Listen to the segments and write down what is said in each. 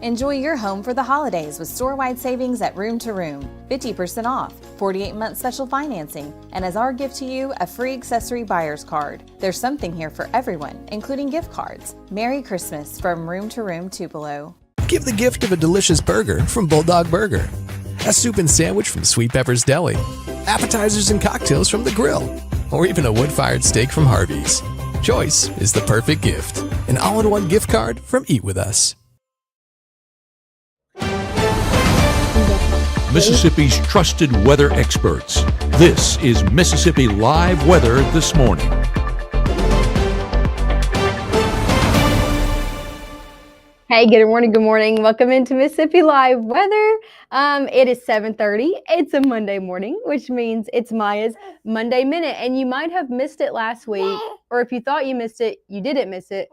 Enjoy your home for the holidays with store-wide savings at Room to Room. 50% off, 48-month special financing, and as our gift to you, a free accessory buyer's card. There's something here for everyone, including gift cards. Merry Christmas from Room to Room Tupelo. Give the gift of a delicious burger from Bulldog Burger, a soup and sandwich from Sweet Pepper's Deli, appetizers and cocktails from The Grill, or even a wood-fired steak from Harvey's. Choice is the perfect gift. An all-in-one gift card from Eat With Us. Mississippi's trusted weather experts. This is Mississippi Live Weather This Morning. Hey, good morning, good morning. Welcome into Mississippi Live Weather. It is 7:30. It's a Monday morning, which means it's Maya's Monday Minute. And you might have missed it last week, or if you thought you missed it, you didn't miss it,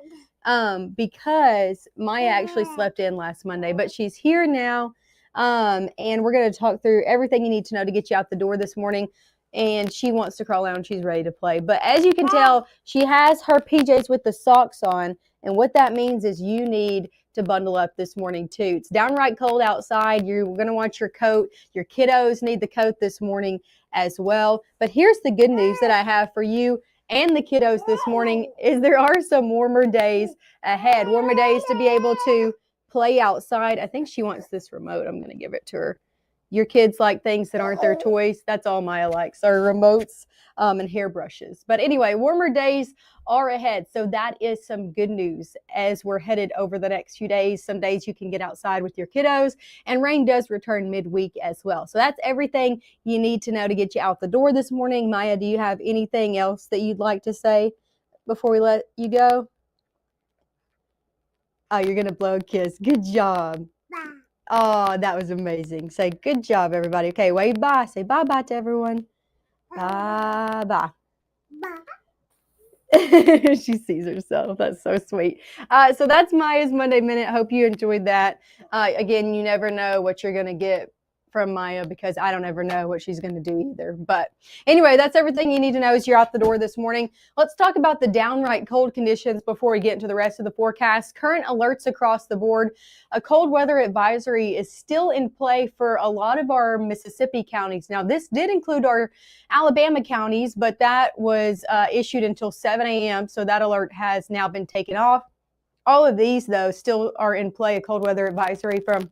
because Maya actually slept in last Monday, but she's here now. And we're going to talk through everything you need to know to get you out the door this morning. And she wants to crawl out and she's ready to play. But as you can tell, she has her PJs with the socks on. And what that means is you need to bundle up this morning too. It's downright cold outside. You're going to want your coat. Your kiddos need the coat this morning as well. But here's the good news that I have for you and the kiddos this morning is there are some warmer days ahead. Warmer days to be able to play outside. I think she wants this remote. I'm going to give it to her. Your kids like things that aren't their toys. That's all Maya likes, are remotes and hairbrushes. But anyway, warmer days are ahead. So that is some good news as we're headed over the next few days. Some days you can get outside with your kiddos, and rain does return midweek as well. So that's everything you need to know to get you out the door this morning. Maya, do you have anything else that you'd like to say before we let you go? Oh, you're going to blow a kiss. Good job. Bye. Oh, that was amazing. Say good job, everybody. Okay, wave bye. Say bye-bye to everyone. Bye-bye. Bye. She sees herself. That's so sweet. So that's Maya's Monday Minute. Hope you enjoyed that. Again, you never know what you're going to get from Maya because I don't ever know what she's going to do either. But anyway, that's everything you need to know as you're out the door this morning. Let's talk about the downright cold conditions before we get into the rest of the forecast. Current alerts across the board. A cold weather advisory is still in play for a lot of our Mississippi counties. Now, this did include our Alabama counties, but that was issued until 7 a.m. So that alert has now been taken off. All of these, though, still are in play. A cold weather advisory from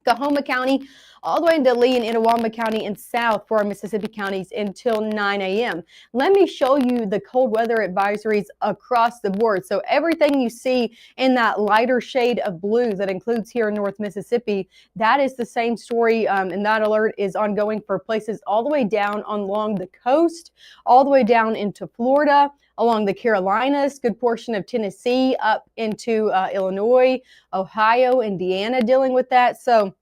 Coahoma County all the way into Lee and Itawamba County and south for our Mississippi counties until 9 a.m. Let me show you the cold weather advisories across the board. So everything you see in that lighter shade of blue that includes here in North Mississippi, that is the same story, and that alert is ongoing for places all the way down along the coast, all the way down into Florida, along the Carolinas, good portion of Tennessee, up into Illinois, Ohio, Indiana dealing with that. So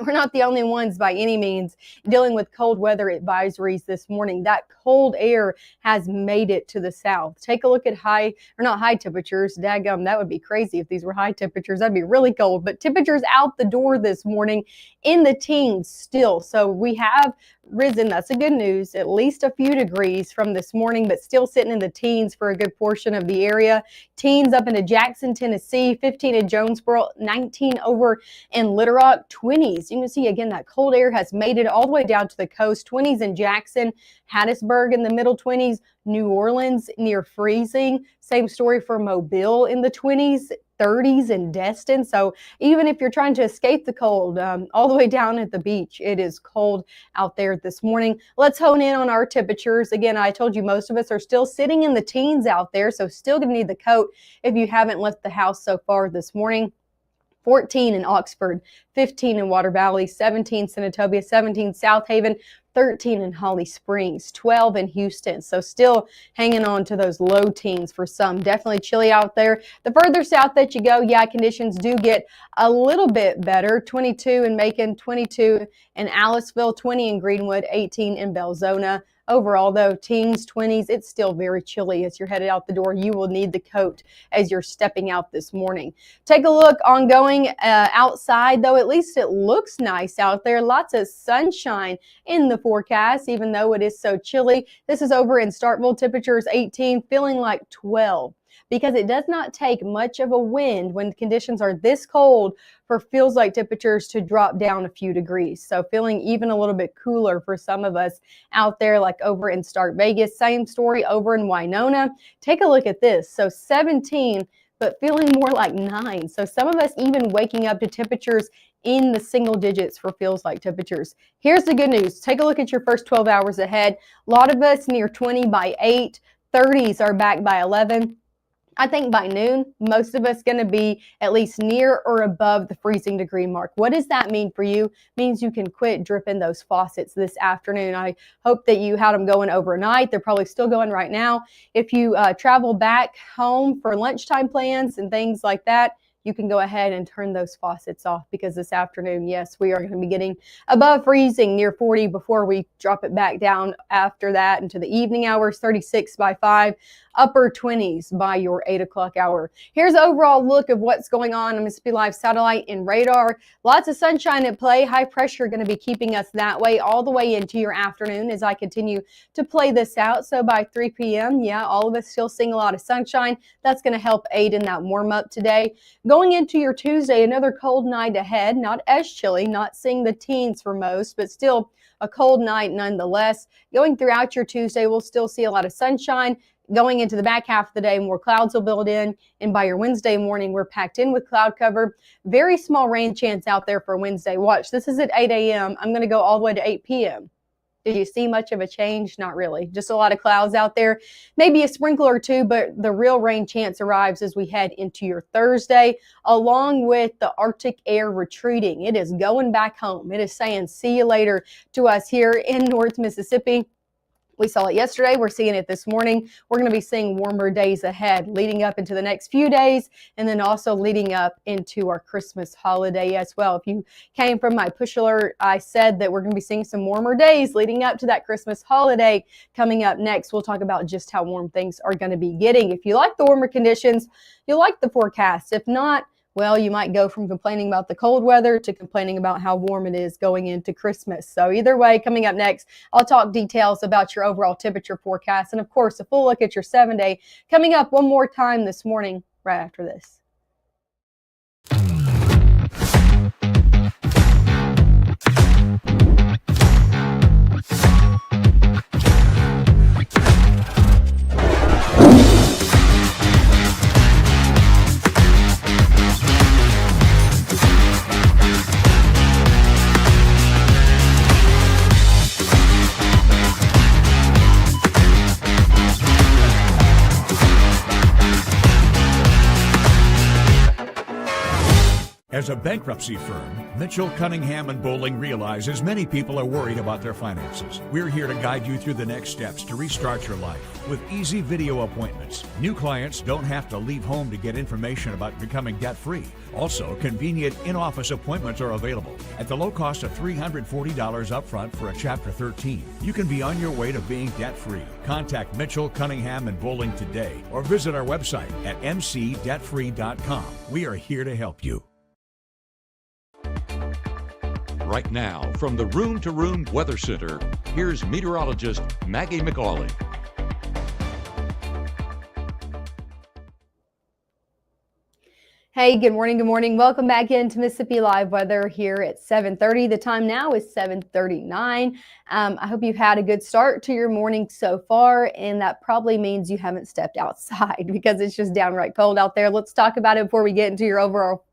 we're not the only ones by any means dealing with cold weather advisories this morning. That cold air has made it to the south. Take a look at not high temperatures. Daggum, that would be crazy if these were high temperatures. That'd be really cold. But temperatures out the door this morning in the teens still. So we have risen. That's the good news. At least a few degrees from this morning, but still sitting in the teens for a good portion of the area. Teens up into Jackson, Tennessee, 15 in Jonesboro, 19 over in Little Rock, 20s. You can see again that cold air has made it all the way down to the coast. 20s in Jackson, Hattiesburg in the middle 20s, New Orleans near freezing. Same story for Mobile in the 20s. 30s in Destin. So even if you're trying to escape the cold, all the way down at the beach, it is cold out there this morning. Let's hone in on our temperatures. Again, I told you most of us are still sitting in the teens out there, so still going to need the coat if you haven't left the house so far this morning. 14 in Oxford, 15 in Water Valley, 17 Senatobia, 17 South Haven, 13 in Holly Springs, 12 in Houston. So still hanging on to those low teens for some. Definitely chilly out there. The further south that you go, conditions do get a little bit better. 22 in Macon, 22 in Aliceville, 20 in Greenwood, 18 in Belzona. Overall, though, teens, 20s, it's still very chilly as you're headed out the door. You will need the coat as you're stepping out this morning. Take a look ongoing outside, though. At least it looks nice out there. Lots of sunshine in the forecast, even though it is so chilly. This is over in Starkville. Temperatures 18, feeling like 12. because it does not take much of a wind when conditions are this cold for feels like temperatures to drop down a few degrees. So feeling even a little bit cooler for some of us out there, like over in Stark Vegas. Same story over in Winona. Take a look at this. So 17, but feeling more like 9. So some of us even waking up to temperatures in the single digits for feels like temperatures. Here's the good news. Take a look at your first 12 hours ahead. A lot of us near 20 by 8, 30s are back by 11. I think by noon, most of us going to be at least near or above the freezing degree mark. What does that mean for you? It means you can quit dripping those faucets this afternoon. I hope that you had them going overnight. They're probably still going right now. If you travel back home for lunchtime plans and things like that, you can go ahead and turn those faucets off, because this afternoon, yes, we are going to be getting above freezing near 40 before we drop it back down after that into the evening hours, 36 by 5, upper 20s by your 8 o'clock hour. Here's an overall look of what's going on Mississippi Live satellite and radar. Lots of sunshine at play. High pressure going to be keeping us that way all the way into your afternoon as I continue to play this out. So by 3 p.m., yeah, all of us still seeing a lot of sunshine. That's going to help aid in that warm up today. Going into your Tuesday, another cold night ahead. Not as chilly, not seeing the teens for most, but still a cold night nonetheless. Going throughout your Tuesday, we'll still see a lot of sunshine. Going into the back half of the day, more clouds will build in, and by your Wednesday morning, we're packed in with cloud cover. Very small rain chance out there for Wednesday. Watch, this is at 8 a.m. I'm going to go all the way to 8 p.m. Did you see much of a change? Not really. Just a lot of clouds out there. Maybe a sprinkle or two, but the real rain chance arrives as we head into your Thursday, along with the Arctic air retreating. It is going back home. It is saying see you later to us here in North Mississippi. We saw it yesterday. We're seeing it this morning. We're going to be seeing warmer days ahead leading up into the next few days, and then also leading up into our Christmas holiday as well. If you came from my push alert, I said that we're going to be seeing some warmer days leading up to that Christmas holiday. Coming up next, we'll talk about just how warm things are going to be getting. If you like the warmer conditions, you'll like the forecast. If not, well, you might go from complaining about the cold weather to complaining about how warm it is going into Christmas. So either way, coming up next, I'll talk details about your overall temperature forecast. And of course, a full look at your 7-day coming up one more time this morning right after this. As a bankruptcy firm, Mitchell, Cunningham & Bowling realizes many people are worried about their finances. We're here to guide you through the next steps to restart your life with easy video appointments. New clients don't have to leave home to get information about becoming debt-free. Also, convenient in-office appointments are available at the low cost of $340 upfront for a Chapter 13. You can be on your way to being debt-free. Contact Mitchell, Cunningham & Bowling today or visit our website at mcdebtfree.com. We are here to help you. Right now, from the Room to Room Weather Center, here's meteorologist Maggye McAuley. Hey, good morning, good morning. Welcome back into Mississippi Live Weather here at 7:30. The time now is 7:39. I hope you've had a good start to your morning so far, and that probably means you haven't stepped outside because it's just downright cold out there. Let's talk about it before we get into your overall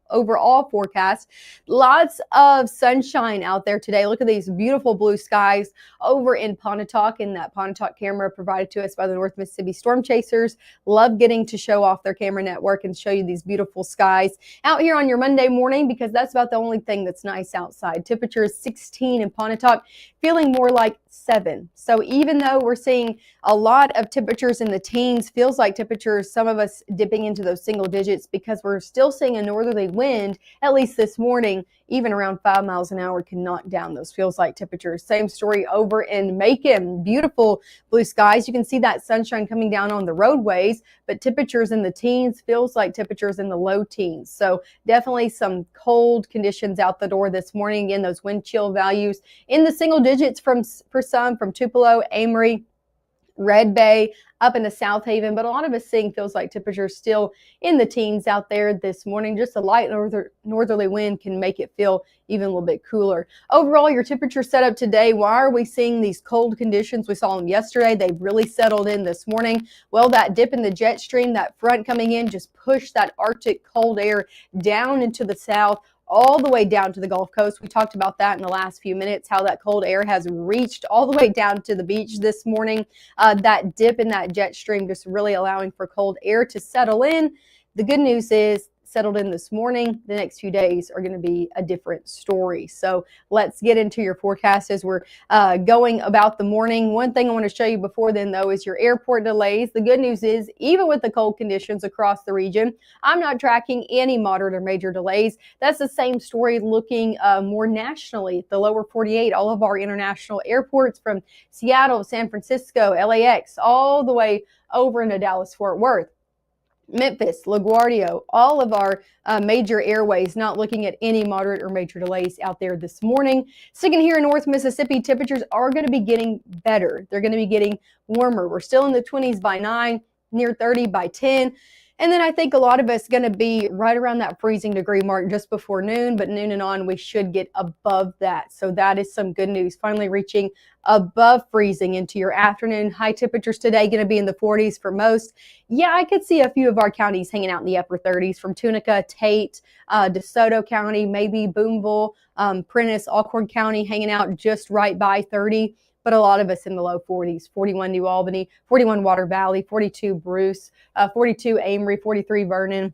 forecast. Lots of sunshine out there today. Look at these beautiful blue skies over in Pontotoc, and that Pontotoc camera provided to us by the North Mississippi Storm Chasers. Love getting to show off their camera network and show you these beautiful skies out here on your Monday morning, because that's about the only thing that's nice outside. Temperature is 16 in Pontotoc, feeling more like 7. So even though we're seeing a lot of temperatures in the teens, feels like temperatures, some of us dipping into those single digits, because we're still seeing a northerly wind, at least this morning, even around 5 miles an hour, can knock down those feels like temperatures. Same story over in Macon. Beautiful blue skies. You can see that sunshine coming down on the roadways, but temperatures in the teens, feels like temperatures in the low teens. So definitely some cold conditions out the door this morning. Again, those wind chill values in the single digits for some from Tupelo, Amory, Red Bay, up into South Haven, but a lot of us seeing feels like temperatures still in the teens out there this morning. Just a light northerly wind can make it feel even a little bit cooler. Overall, your temperature setup today, why are we seeing these cold conditions? We saw them yesterday. They've really settled in this morning. Well, that dip in the jet stream, that front coming in, just pushed that Arctic cold air down into the south, all the way down to the Gulf Coast. We talked about that in the last few minutes, how that cold air has reached all the way down to the beach this morning. That dip in that jet stream just really allowing for cold air to settle in. The good news is settled in this morning. The next few days are going to be a different story. So let's get into your forecast as we're going about the morning. One thing I want to show you before then, though, is your airport delays. The good news is, even with the cold conditions across the region, I'm not tracking any moderate or major delays. That's the same story looking more nationally. The lower 48, all of our international airports from Seattle, San Francisco, LAX, all the way over into Dallas-Fort Worth, Memphis, LaGuardia, all of our major airways not looking at any moderate or major delays out there this morning. Sticking here in North Mississippi, temperatures are going to be getting better. They're going to be getting warmer. We're still in the 20s by 9, near 30 by 10. And then I think a lot of us going to be right around that freezing degree mark just before noon, but noon and on we should get above that. So that is some good news, finally reaching above freezing into your afternoon. High temperatures today going to be in the 40s for most. Yeah, I could see a few of our counties hanging out in the upper 30s, from Tunica, Tate, DeSoto County, maybe Boonville, Prentiss, Alcorn County hanging out just right by 30. But a lot of us in the low 40s, 41 New Albany, 41 Water Valley, 42 Bruce, 42 Amory, 43 Vernon,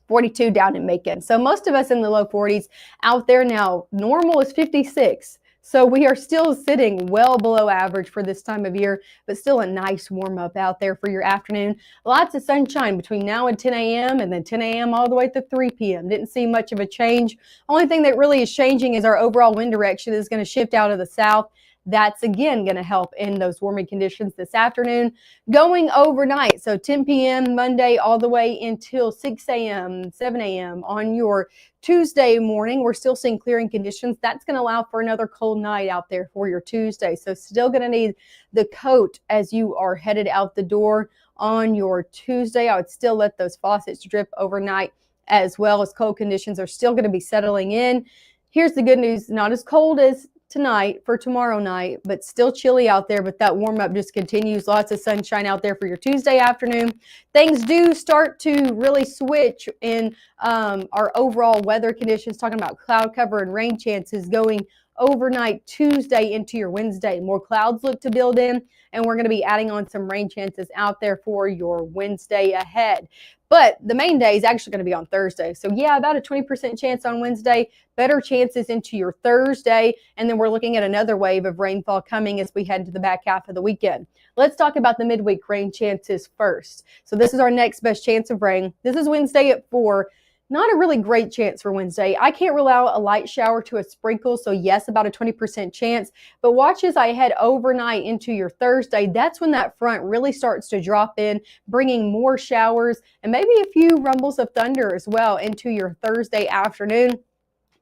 42 down in Macon. So most of us in the low 40s out there now. Normal is 56. So we are still sitting well below average for this time of year, but still a nice warm up out there for your afternoon. Lots of sunshine between now and 10 a.m. and then 10 a.m. all the way to 3 p.m. Didn't see much of a change. Only thing that really is changing is our overall wind direction is going to shift out of the south. That's again going to help in those warming conditions this afternoon. Going overnight, so 10 p.m. Monday all the way until 6 a.m., 7 a.m. on your Tuesday morning, we're still seeing clearing conditions. That's going to allow for another cold night out there for your Tuesday. So still going to need the coat as you are headed out the door on your Tuesday. I would still let those faucets drip overnight, as well as cold conditions are still going to be settling in. Here's the good news, not as cold as tonight for tomorrow night, but still chilly out there, but that warm up just continues. Lots of sunshine out there for your Tuesday afternoon. Things do start to really switch in our overall weather conditions, talking about cloud cover and rain chances going overnight Tuesday into your Wednesday. More clouds look to build in, and we're going to be adding on some rain chances out there for your Wednesday ahead. But the main day is actually going to be on Thursday. So yeah, about a 20% chance on Wednesday, better chances into your Thursday. And then we're looking at another wave of rainfall coming as we head into the back half of the weekend. Let's talk about the midweek rain chances first. So this is our next best chance of rain. This is Wednesday at 4. Not a really great chance for Wednesday. I can't rule out a light shower to a sprinkle, so yes, about a 20% chance. But watch as I head overnight into your Thursday. That's when that front really starts to drop in, bringing more showers and maybe a few rumbles of thunder as well into your Thursday afternoon.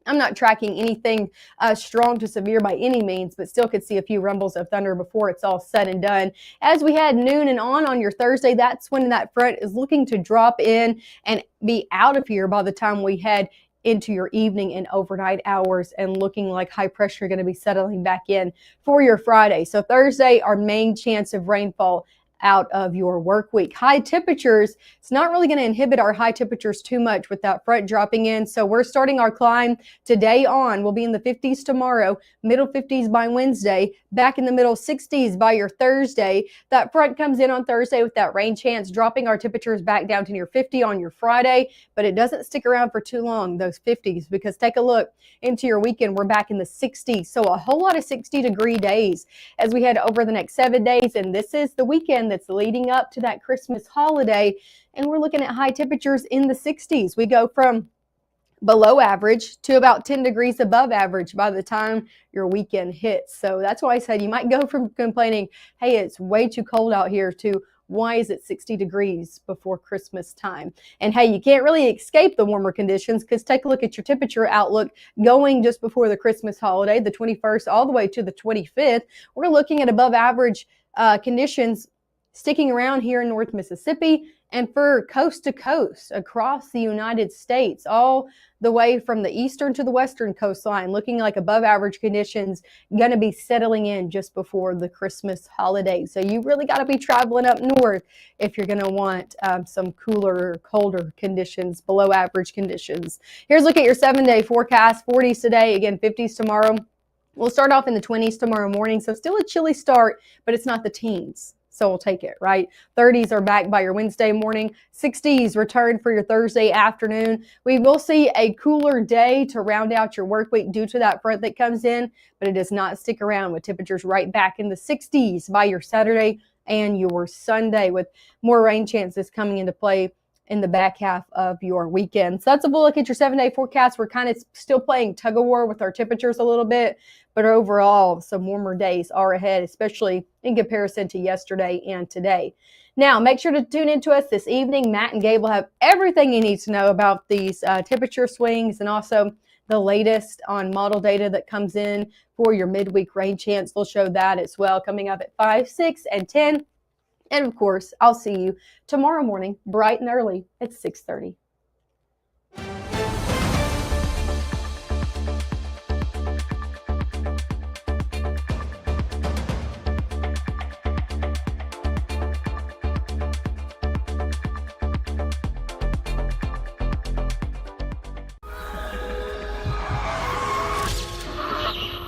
I'm not tracking anything strong to severe by any means, but still could see a few rumbles of thunder before it's all said and done. As we head noon and on your Thursday, that's when that front is looking to drop in and be out of here by the time we head into your evening and overnight hours, and looking like high pressure going to be settling back in for your Friday. So Thursday, our main chance of rainfall out of your work week. High temperatures, it's not really going to inhibit our high temperatures too much with that front dropping in. So we're starting our climb today on. We'll be in the 50s tomorrow, middle 50s by Wednesday, back in the middle 60s by your Thursday. That front comes in on Thursday with that rain chance, dropping our temperatures back down to near 50 on your Friday, but it doesn't stick around for too long, those 50s, because take a look into your weekend. We're back in the 60s. So a whole lot of 60-degree days as we head over the next 7 days. And this is the weekend that's leading up to that Christmas holiday, and we're looking at high temperatures in the 60s. We go from below average to about 10 degrees above average by the time your weekend hits. So that's why I said you might go from complaining, hey, it's way too cold out here, to why is it 60 degrees before Christmas time? And hey, you can't really escape the warmer conditions, because take a look at your temperature outlook going just before the Christmas holiday, the 21st all the way to the 25th. We're looking at above average conditions sticking around here in North Mississippi and for coast to coast across the United States, all the way from the eastern to the western coastline, looking like above average conditions going to be settling in just before the Christmas holidays. So you really got to be traveling up north if you're going to want some cooler, colder conditions, below average conditions. Here's a look at your 7-day forecast. 40s today, again 50s tomorrow. We'll start off in the 20s tomorrow morning, so still a chilly start, but it's not the teens. So we'll take it, right? 30s are back by your Wednesday morning. 60s return for your Thursday afternoon. We will see a cooler day to round out your work week due to that front that comes in, but it does not stick around with temperatures right back in the 60s by your Saturday and your Sunday, with more rain chances coming into play in the back half of your weekend. So that's a look at your 7-day forecast. We're kind of still playing tug of war with our temperatures a little bit, but overall, some warmer days are ahead, especially in comparison to yesterday and today. Now, make sure to tune into us this evening. Matt and Gabe will have everything you need to know about these temperature swings and also the latest on model data that comes in for your midweek rain chance. They'll show that as well, coming up at 5, 6, and 10. And of course, I'll see you tomorrow morning, bright and early at 6:30.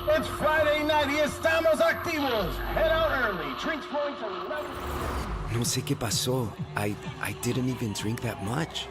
It's Friday night y estamos activos. Head out early. Drinks flowing from 11. No sé qué pasó. I didn't even drink that much.